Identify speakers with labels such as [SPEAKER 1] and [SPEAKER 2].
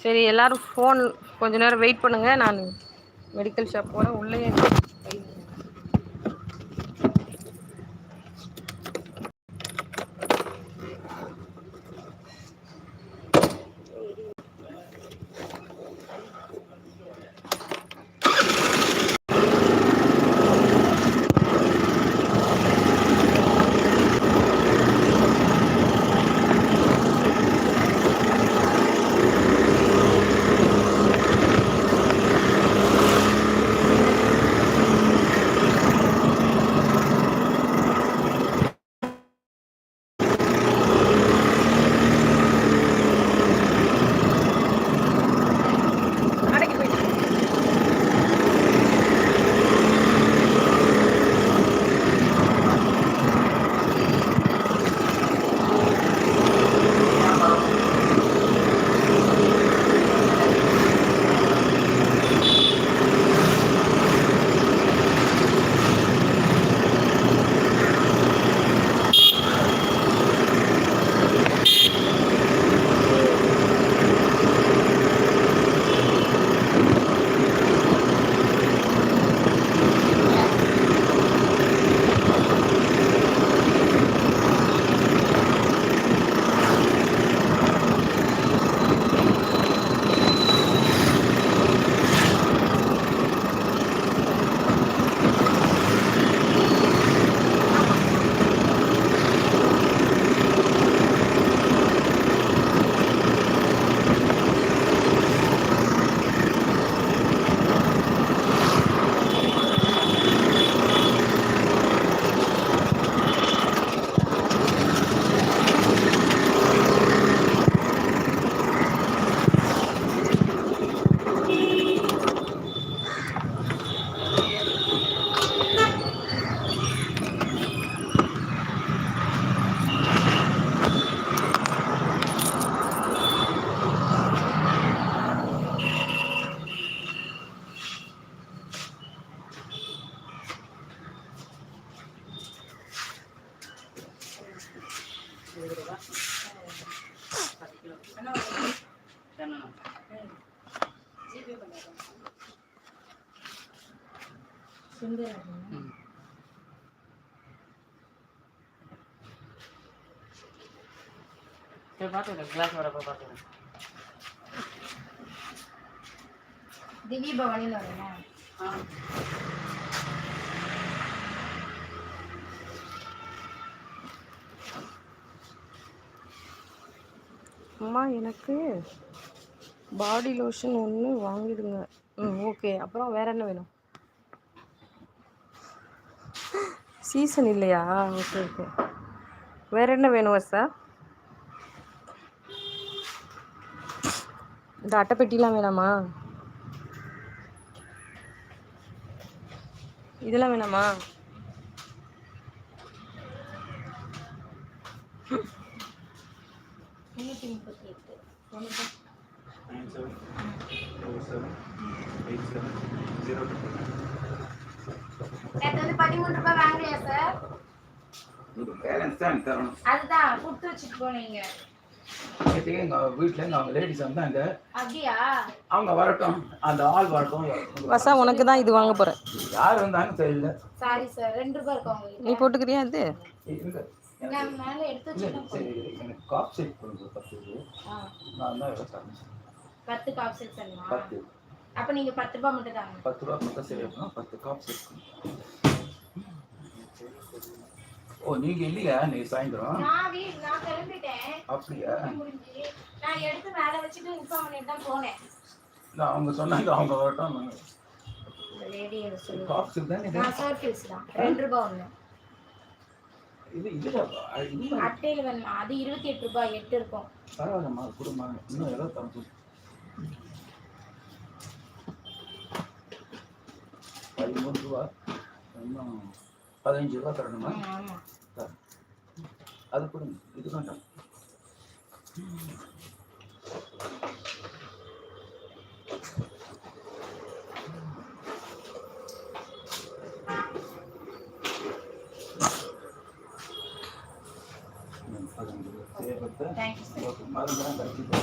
[SPEAKER 1] சரி எல்லாரும் ஃபோன் கொஞ்ச நேரம் வெயிட் பண்ணுங்க. நான் மெடிக்கல் ஷாப் போகிறேன். உள்ளே
[SPEAKER 2] திவ்ய பவானியில் வரேன்னா
[SPEAKER 1] அம்மா எனக்கு பாடி லோஷன் ஒன்று வாங்கிடுங்க. ஓகே. அப்புறம் வேறு என்ன வேணும்? சீசன் இல்லையா? Okay okay. வேறு என்ன வேணும் சார்? இந்த அட்டைப்பெட்டிலாம் வேணாமா? இதெல்லாம் வேணாமா?
[SPEAKER 2] வந்து 13 ரூபாய் வாங்கலையா சார்? அதுதான் கொடுத்து வச்சுட்டு போனீங்க.
[SPEAKER 3] வீட்டுல அவங்க லேடிஸ் வந்தாங்க.
[SPEAKER 2] அப்படியா? அவங்க
[SPEAKER 3] வரட்டும், அந்த ஆள் வரட்டும்.
[SPEAKER 1] வசா உனக்கு தான் இது வாங்க போறேன்.
[SPEAKER 3] யார் வந்தாங்க தெரியல.
[SPEAKER 2] சாரி சார், 2 ரூபாய் இருக்கு உங்களுக்கு.
[SPEAKER 1] நீ போட்டுக்கிறியா இது?
[SPEAKER 2] நான் மேல எடுத்து வச்சிட்டேன்.
[SPEAKER 3] சரி, எனக்கு காப் செட் கொடுங்க 10. நான் தான் எடுத்தேன்.
[SPEAKER 2] 10 காப் செட் பண்ணுமா?
[SPEAKER 3] 10.
[SPEAKER 2] அப்ப நீங்க 10 ரூபாய் மட்டும் தாங்க.
[SPEAKER 3] 10 ரூபாய் மட்டும் சரி அப்படினா 10 காப் செட் கொடுங்க. ஓ, நீங்க இல்லையா? நீ சாயந்தரம்?
[SPEAKER 2] நான் கிளம்பிட்டேன்.
[SPEAKER 3] அப்படியா?
[SPEAKER 2] நான் எடுத்து மேல வச்சிட்டு இன்ஃபார்ம் பண்ணிட்டு தான் போனேன்.
[SPEAKER 3] நான் அவங்க சொன்னாங்க, அவங்க வரட்டும்.
[SPEAKER 2] லேடி சொல்லுங்க.
[SPEAKER 3] காப் செட் தான் இது.
[SPEAKER 2] நான் சர்ஃபேஸ் தான் 2 ரூபாய் ஒண்ணு.
[SPEAKER 3] இது
[SPEAKER 2] அட்டையில வேணுமா? அது 28 ரூபாய் 8 இருக்கும்.
[SPEAKER 3] பரவாயில்லம்மா, குடுமா. இன்னும் ஏதோ தரணும். 13 ரூபா, இன்னும் 15 ரூபா தரணுமா?
[SPEAKER 2] ஆமா.
[SPEAKER 3] அது கொடுங்க. இது வேண்டாம். மருந்தெல்லாம் கிடைச்சிது.